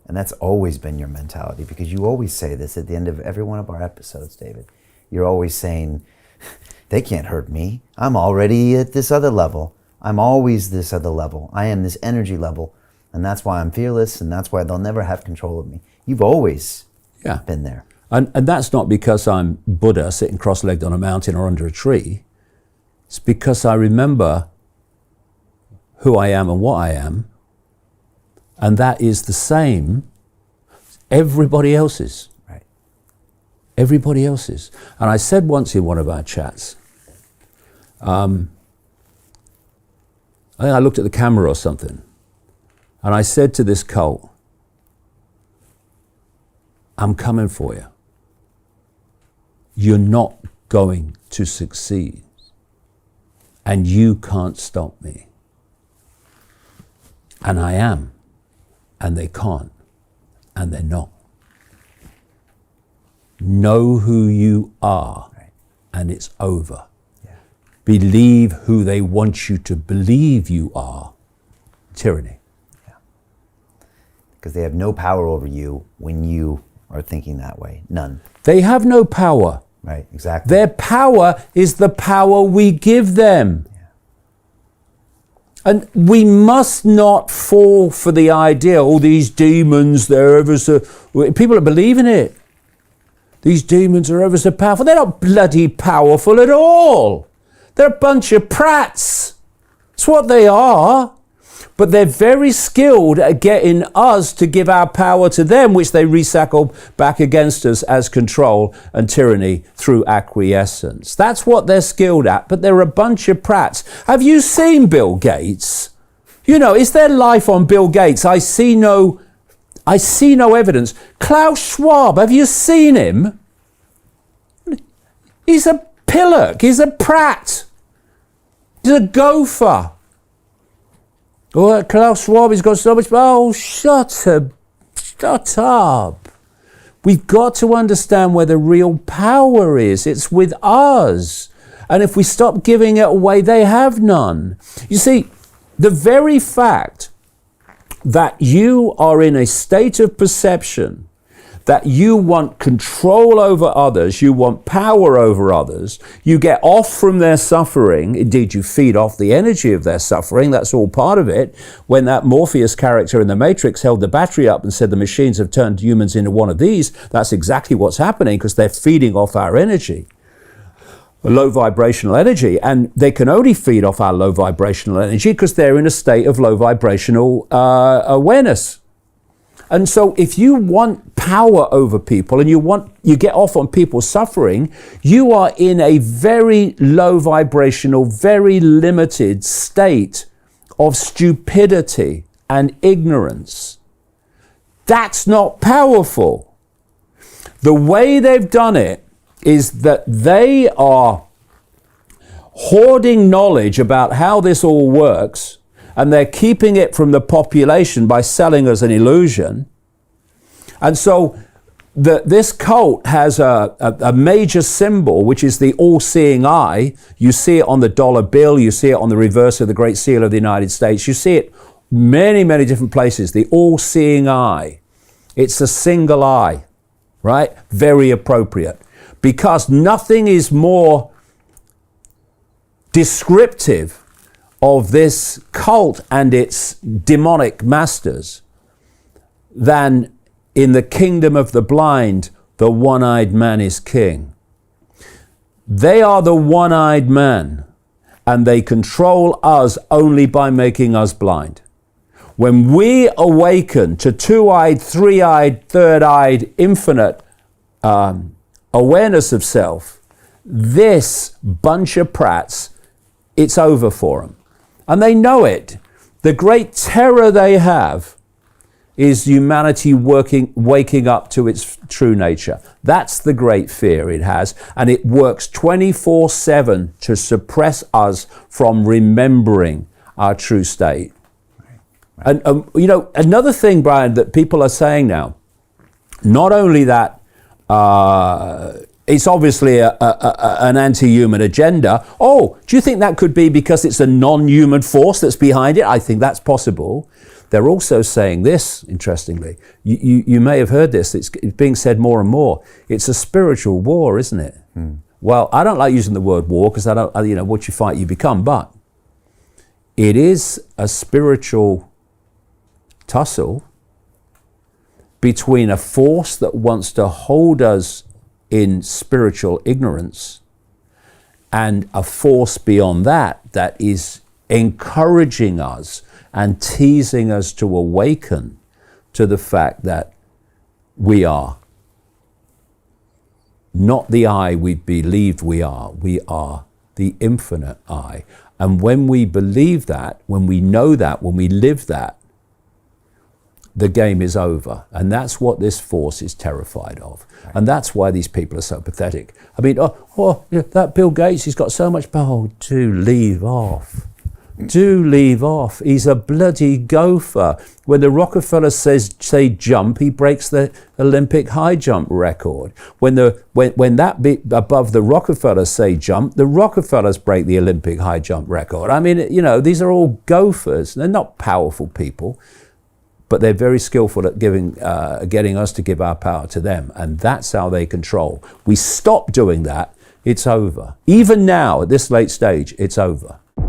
And that's always been your mentality, because you always say this at the end of every one of our episodes, David. You're always saying, they can't hurt me. I'm already at this other level. I'm always this other level. I am this energy level. And that's why I'm fearless, and that's why they'll never have control of me. You've always been there. And that's not because I'm Buddha sitting cross-legged on a mountain or under a tree. It's because I remember who I am and what I am. And that is the same everybody else's. Right. Everybody else's. And I said once in one of our chats, I think I looked at the camera or something, and I said to this cult, I'm coming for you. You're not going to succeed. And you can't stop me. And I am. And they can't, and they're not. Know who you are, and it's over. Yeah. Believe who they want you to believe you are. Tyranny. Yeah. Because they have no power over you when you are thinking that way. None. They have no power. Right, exactly. Their power is the power we give them. And we must not fall for the idea, oh, these demons, they're ever so... People are believing it. These demons are ever so powerful. They're not bloody powerful at all. They're a bunch of prats. That's what they are. But they're very skilled at getting us to give our power to them, which they recycle back against us as control and tyranny through acquiescence. That's what they're skilled at, but they're a bunch of prats. Have you seen Bill Gates? You know, is there life on Bill Gates? I see no evidence. Klaus Schwab, have you seen him? He's a pillock, he's a prat. He's a gopher. Oh, Klaus Schwab, he's got so much... Oh, shut up. We've got to understand where the real power is. It's with us. And if we stop giving it away, they have none. You see, the very fact that you are in a state of perception that you want control over others, you want power over others, you get off from their suffering, indeed you feed off the energy of their suffering, that's all part of it. When that Morpheus character in the Matrix held the battery up and said the machines have turned humans into one of these, that's exactly what's happening, because they're feeding off our energy, low vibrational energy, and they can only feed off our low vibrational energy because they're in a state of low vibrational awareness. And so if you want power over people and you get off on people's suffering, you are in a very low vibrational, very limited state of stupidity and ignorance. That's not powerful. The way they've done it is that they are hoarding knowledge about how this all works, and they're keeping it from the population by selling us an illusion. And so this cult has a major symbol, which is the all-seeing eye. You see it on the dollar bill, you see it on the reverse of the Great Seal of the United States, you see it many, many different places, the all-seeing eye. It's a single eye, right? Very appropriate. Because nothing is more descriptive of this cult and its demonic masters than in the kingdom of the blind, the one-eyed man is king. They are the one-eyed man, and they control us only by making us blind. When we awaken to two-eyed, three-eyed, third-eyed, infinite awareness of self, this bunch of prats, it's over for them. And they know it. The great terror they have is humanity waking up to its true nature. That's the great fear it has. And it works 24/7 to suppress us from remembering our true state. Right. And you know, another thing, Brian, that people are saying now, not only that it's obviously an anti-human agenda. Oh, do you think that could be because it's a non-human force that's behind it? I think that's possible. they're also saying this, interestingly. You may have heard this. It's being said more and more. It's a spiritual war, isn't it? Well, I don't like using the word war because what you fight, you become. But it is a spiritual tussle between a force that wants to hold us in spiritual ignorance and a force beyond that that is encouraging us and teasing us to awaken to the fact that we are not the I we believed we are the infinite I. And when we believe that, when we know that, when we live that, the game is over. And that's what this force is terrified of. And that's why these people are so pathetic. I mean, that Bill Gates, he's got so much power. Oh, do leave off. Do leave off. He's a bloody gopher. When the Rockefellers say jump, he breaks the Olympic high jump record. When that bit above the Rockefellers say jump, the Rockefellers break the Olympic high jump record. I mean, these are all gophers. They're not powerful people, but they're very skillful at getting us to give our power to them. And that's how they control. We stop doing that, it's over. Even now, at this late stage, it's over.